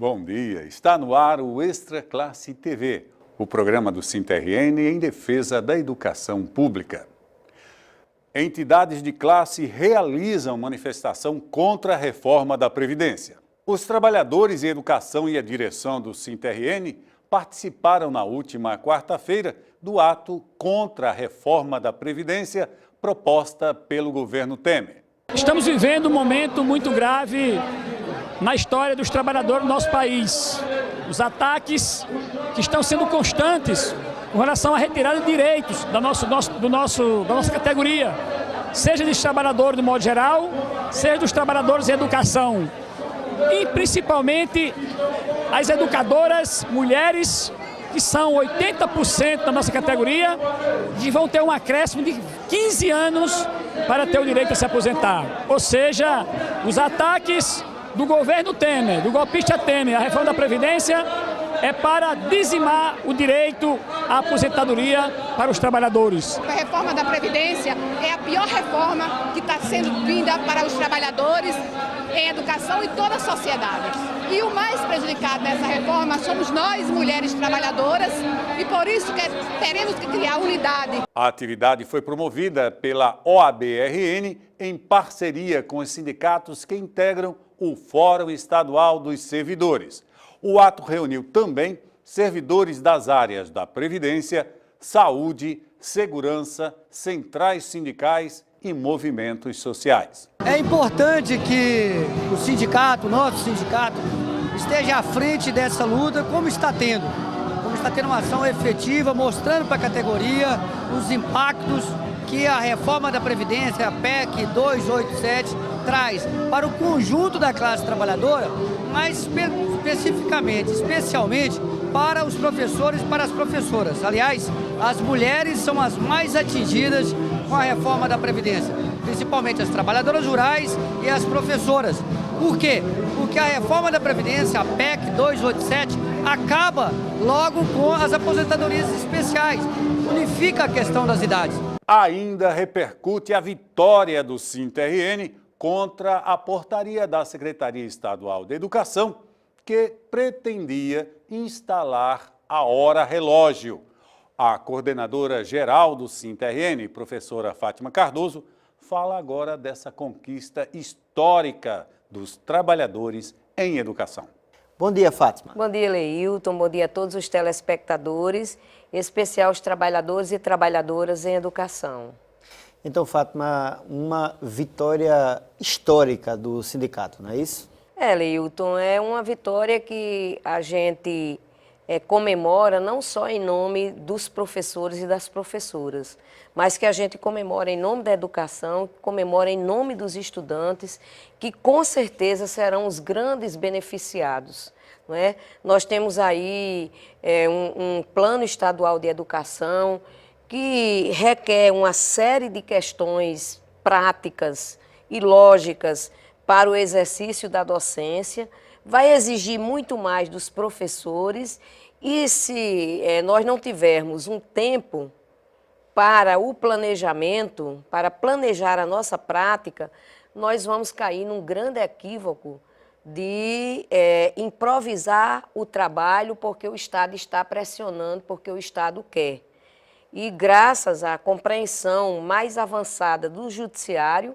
Bom dia, está no ar o Extra Classe TV, o programa do SINTRN em defesa da educação pública. Entidades de classe realizam manifestação contra a reforma da Previdência. Os trabalhadores em educação e a direção do SINTRN participaram na última quarta-feira do ato contra a reforma da Previdência proposta pelo governo Temer. Estamos vivendo um momento muito grave na história dos trabalhadores do nosso país. Os ataques que estão sendo constantes com relação à retirada de direitos da nossa categoria, seja dos trabalhadores de modo geral, seja dos trabalhadores em educação. E principalmente as educadoras mulheres, que são 80% da nossa categoria, e vão ter um acréscimo de 15 anos para ter o direito a se aposentar. Ou seja, os ataques do governo Temer, do golpista Temer, a reforma da Previdência, é para dizimar o direito à aposentadoria para os trabalhadores. A reforma da Previdência é a pior reforma que está sendo vinda para os trabalhadores em educação e toda a sociedade. E o mais prejudicado nessa reforma somos nós, mulheres trabalhadoras, e por isso que teremos que criar unidade. A atividade foi promovida pela OAB-RN em parceria com os sindicatos que integram o Fórum Estadual dos Servidores. O ato reuniu também servidores das áreas da Previdência, Saúde, Segurança, centrais sindicais e movimentos sociais. É importante que o sindicato, nosso sindicato, esteja à frente dessa luta, como está tendo uma ação efetiva, mostrando para a categoria os impactos que a reforma da Previdência, a PEC 287, traz para o conjunto da classe trabalhadora, mas especialmente para os professores e para as professoras. Aliás, as mulheres são as mais atingidas com a reforma da Previdência, principalmente as trabalhadoras rurais e as professoras. Por quê? Porque a reforma da Previdência, a PEC 287, acaba logo com as aposentadorias especiais, unifica a questão das idades. Ainda repercute a vitória do SINTRN contra a portaria da Secretaria Estadual de Educação, que pretendia instalar a hora-relógio. A coordenadora geral do SINTRN, professora Fátima Cardoso, fala agora dessa conquista histórica dos trabalhadores em educação. Bom dia, Fátima. Bom dia, Leilton. Bom dia a todos os telespectadores, em especial os trabalhadores e trabalhadoras em educação. Então, Fátima, uma vitória histórica do sindicato, não é isso? Leilton, é uma vitória que a gente comemora não só em nome dos professores e das professoras, mas que a gente comemora em nome da educação, comemora em nome dos estudantes, que com certeza serão os grandes beneficiados. Não é? Nós temos aí um plano estadual de educação que requer uma série de questões práticas e lógicas para o exercício da docência, vai exigir muito mais dos professores e se nós não tivermos um tempo para o planejamento, para planejar a nossa prática, nós vamos cair num grande equívoco de improvisar o trabalho porque o Estado está pressionando, porque o Estado quer. E graças à compreensão mais avançada do Judiciário,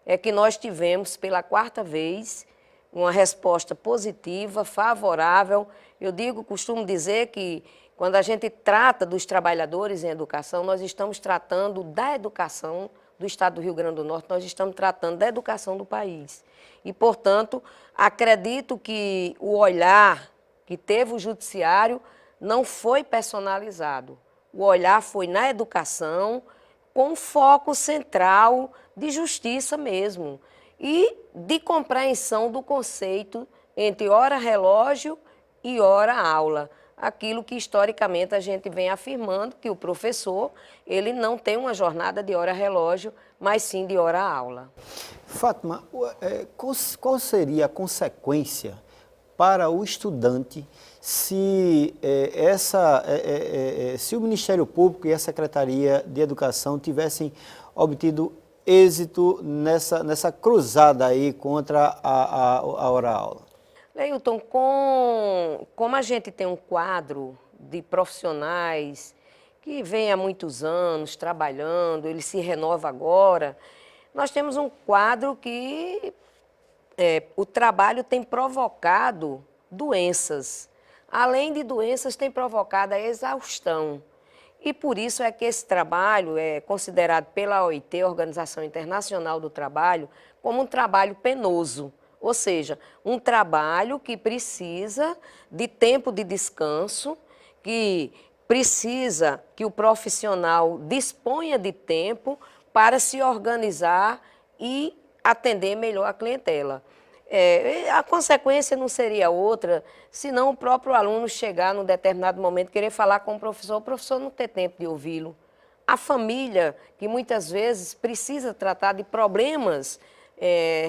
é que nós tivemos pela quarta vez uma resposta positiva, favorável. Eu costumo dizer que quando a gente trata dos trabalhadores em educação, nós estamos tratando da educação do Estado do Rio Grande do Norte, nós estamos tratando da educação do país. E, portanto, acredito que o olhar que teve o Judiciário não foi personalizado. O olhar foi na educação, com foco central de justiça mesmo e de compreensão do conceito entre hora-relógio e hora-aula. Aquilo que historicamente a gente vem afirmando, que o professor ele não tem uma jornada de hora-relógio, mas sim de hora-aula. Fátima, qual seria a consequência para o estudante se o Ministério Público e a Secretaria de Educação tivessem obtido êxito nessa cruzada aí contra a hora-aula? Leilton, como a gente tem um quadro de profissionais que vem há muitos anos trabalhando, ele se renova agora, nós temos um quadro que o trabalho tem provocado doenças. Além de doenças, tem provocado a exaustão. E por isso é que esse trabalho é considerado pela OIT, Organização Internacional do Trabalho, como um trabalho penoso. Ou seja, um trabalho que precisa de tempo de descanso, que precisa que o profissional disponha de tempo para se organizar e atender melhor a clientela. A consequência não seria outra, senão o próprio aluno chegar num determinado momento, querer falar com o professor não ter tempo de ouvi-lo. A família, que muitas vezes precisa tratar de problemas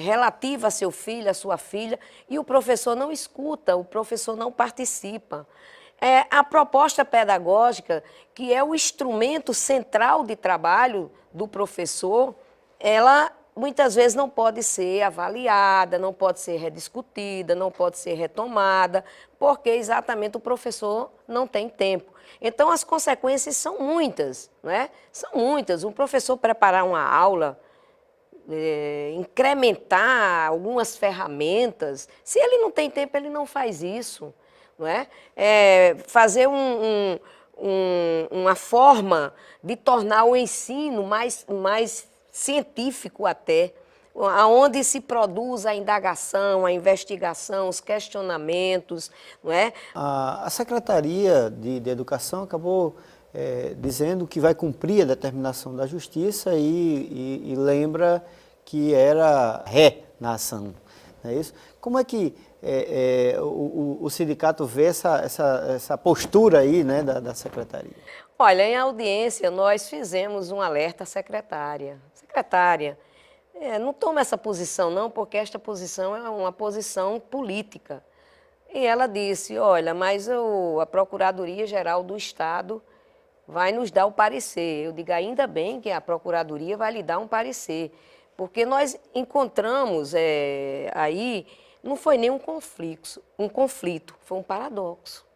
relativos a seu filho, a sua filha, e o professor não escuta, o professor não participa. A proposta pedagógica, que é o instrumento central de trabalho do professor, ela muitas vezes não pode ser avaliada, não pode ser rediscutida, não pode ser retomada, porque exatamente o professor não tem tempo. Então, as consequências são muitas, né? São muitas. Um professor preparar uma aula, incrementar algumas ferramentas, se ele não tem tempo, ele não faz isso, não é? Fazer uma forma de tornar o ensino mais científico até, onde se produz a indagação, a investigação, os questionamentos, não é? A Secretaria de Educação acabou dizendo que vai cumprir a determinação da Justiça e lembra que era ré na ação, não é isso? Como é que o sindicato vê essa postura aí, né, da Secretaria? Olha, em audiência nós fizemos um alerta à secretária. Secretária, não toma essa posição não, porque esta posição é uma posição política. E ela disse, olha, mas a Procuradoria-Geral do Estado vai nos dar o parecer. Eu digo, ainda bem que a Procuradoria vai lhe dar um parecer, porque nós encontramos aí, não foi nem um conflito, foi um paradoxo.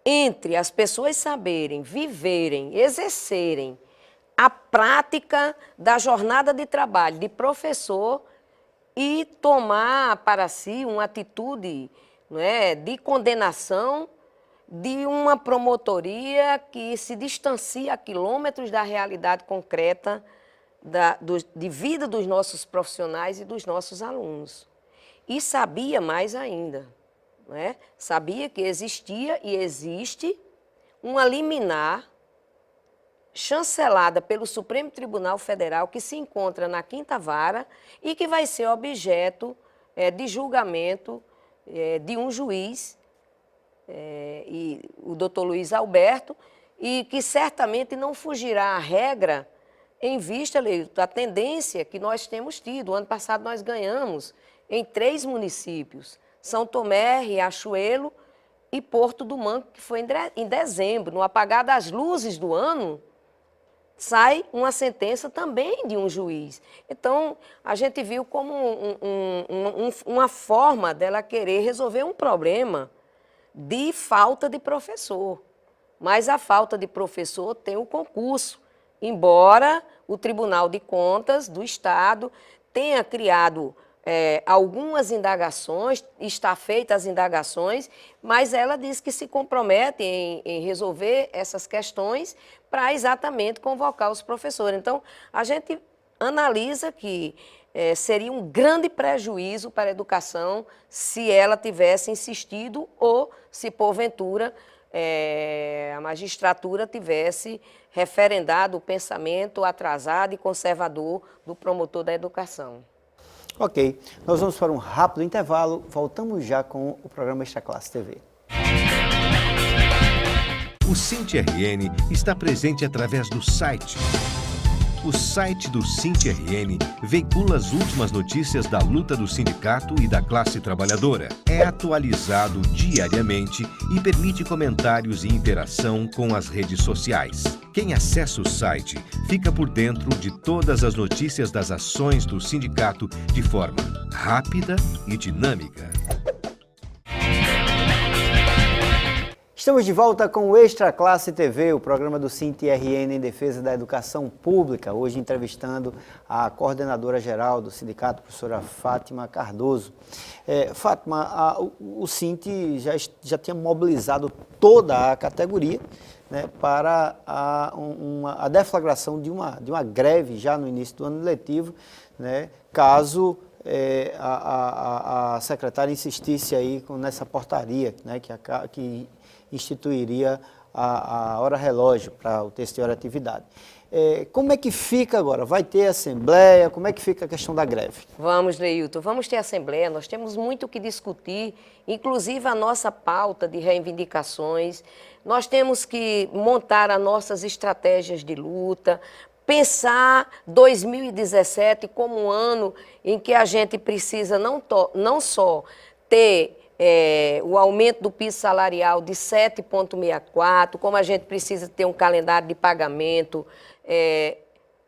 Entre as pessoas saberem, viverem, exercerem a prática da jornada de trabalho de professor e tomar para si uma atitude, não é, de condenação de uma promotoria que se distancia a quilômetros da realidade concreta de vida dos nossos profissionais e dos nossos alunos. E sabia mais ainda, não é? Sabia que existia e existe uma liminar chancelada pelo Supremo Tribunal Federal que se encontra na 5ª Vara e que vai ser objeto de julgamento de um juiz, o doutor Luiz Alberto, e que certamente não fugirá à regra em vista da tendência que nós temos tido. O ano passado nós ganhamos em 3 municípios, São Tomé, Riachuelo e Porto do Manco, que foi em dezembro. No apagar das luzes do ano, sai uma sentença também de um juiz. Então, a gente viu como uma forma dela querer resolver um problema de falta de professor. Mas a falta de professor tem o concurso, embora o Tribunal de Contas do Estado tenha criado algumas indagações, está feitas as indagações, mas ela diz que se compromete em resolver essas questões para exatamente convocar os professores. Então, a gente analisa que seria um grande prejuízo para a educação se ela tivesse insistido ou se, porventura, a magistratura tivesse referendado o pensamento atrasado e conservador do promotor da educação. Ok, nós vamos para um rápido intervalo, voltamos já com o programa Extra Classe TV. O SINT-RN está presente através do site. O site do SINT-RN veicula as últimas notícias da luta do sindicato e da classe trabalhadora. É atualizado diariamente e permite comentários e interação com as redes sociais. Quem acessa o site fica por dentro de todas as notícias das ações do sindicato de forma rápida e dinâmica. Estamos de volta com o Extra Classe TV, o programa do SINT-RN em defesa da educação pública. Hoje entrevistando a coordenadora geral do sindicato, professora Fátima Cardoso. Fátima, o SINT já tinha mobilizado toda a categoria, né, para a deflagração de uma greve já no início do ano letivo, né, caso a secretária insistisse aí nessa portaria, né, que instituiria a hora relógio para o texto de hora atividade. Como é que fica agora? Vai ter assembleia? Como é que fica a questão da greve? Vamos, Leilton, vamos ter assembleia, nós temos muito o que discutir, inclusive a nossa pauta de reivindicações, nós temos que montar as nossas estratégias de luta, pensar 2017 como um ano em que a gente precisa não só ter o aumento do piso salarial de 7,64, como a gente precisa ter um calendário de pagamento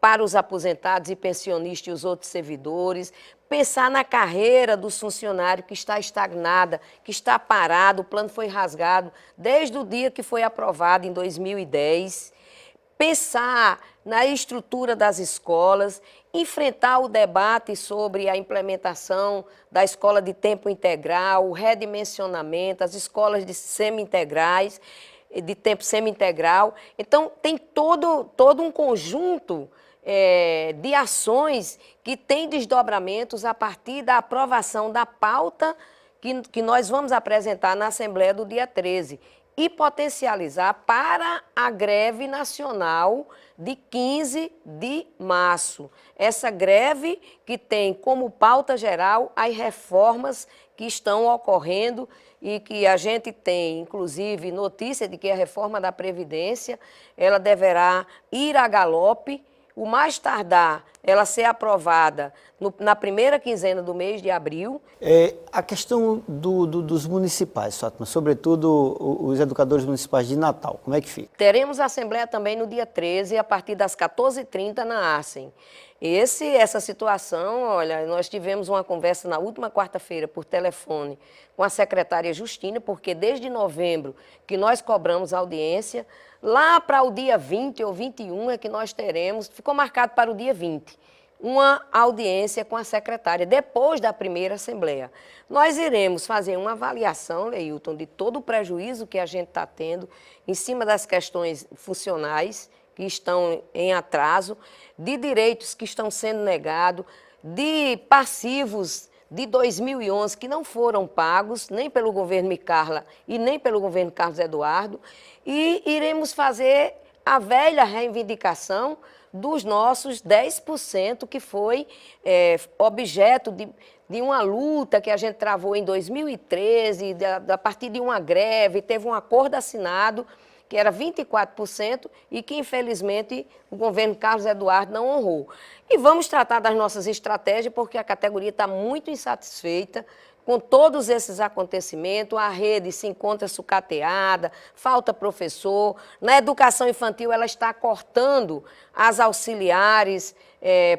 para os aposentados e pensionistas e os outros servidores, pensar na carreira dos funcionários que está estagnada, que está parado, o plano foi rasgado desde o dia que foi aprovado em 2010, pensar na estrutura das escolas, enfrentar o debate sobre a implementação da escola de tempo integral, o redimensionamento, as escolas de semi-integrais, de tempo semi-integral. Então, tem todo um conjunto de ações que tem desdobramentos a partir da aprovação da pauta que nós vamos apresentar na Assembleia do dia 13 e potencializar para a greve nacional de 15 de março. Essa greve que tem como pauta geral as reformas que estão ocorrendo e que a gente tem, inclusive, notícia de que a reforma da Previdência, ela deverá ir a galope, o mais tardar ela ser aprovada na primeira quinzena do mês de abril. A questão dos municipais, Fátima, sobretudo os educadores municipais de Natal, como é que fica? Teremos a assembleia também no dia 13, a partir das 14h30 na ASEM. Essa situação, olha, nós tivemos uma conversa na última quarta-feira por telefone com a secretária Justina, porque desde novembro que nós cobramos audiência, lá para o dia 20 ou 21 é que nós teremos, ficou marcado para o dia 20, uma audiência com a secretária, depois da primeira assembleia. Nós iremos fazer uma avaliação, Leilton, de todo o prejuízo que a gente está tendo em cima das questões funcionais que estão em atraso, de direitos que estão sendo negados, de passivos de 2011 que não foram pagos, nem pelo governo Micarla e nem pelo governo Carlos Eduardo, e iremos fazer a velha reivindicação dos nossos 10% que foi objeto de uma luta que a gente travou em 2013, a partir de uma greve, teve um acordo assinado que era 24% e que, infelizmente, o governo Carlos Eduardo não honrou. E vamos tratar das nossas estratégias, porque a categoria está muito insatisfeita com todos esses acontecimentos. A rede se encontra sucateada, falta professor. Na educação infantil, ela está cortando as auxiliares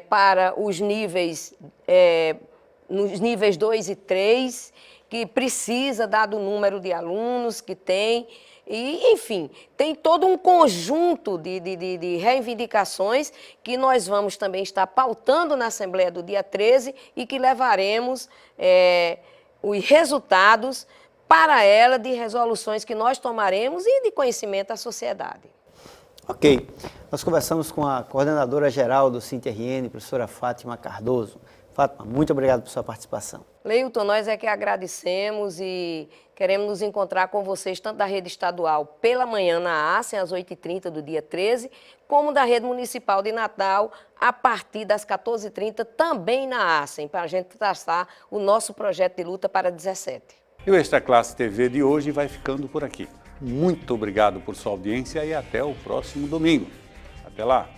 para os níveis, nos níveis 2 e 3, que precisa, dado o número de alunos que tem. E, enfim, tem todo um conjunto de reivindicações que nós vamos também estar pautando na Assembleia do dia 13 e que levaremos os resultados para ela de resoluções que nós tomaremos e de conhecimento à sociedade. Ok. Nós conversamos com a coordenadora geral do SINT-RN, professora Fátima Cardoso. Fátima, muito obrigado por sua participação. Leilton, nós é que agradecemos e queremos nos encontrar com vocês, tanto da rede estadual pela manhã na ASEM, às 8h30 do dia 13, como da rede municipal de Natal, a partir das 14h30, também na ASEM, para a gente traçar o nosso projeto de luta para 17. E o Extra Classe TV de hoje vai ficando por aqui. Muito obrigado por sua audiência e até o próximo domingo. Até lá!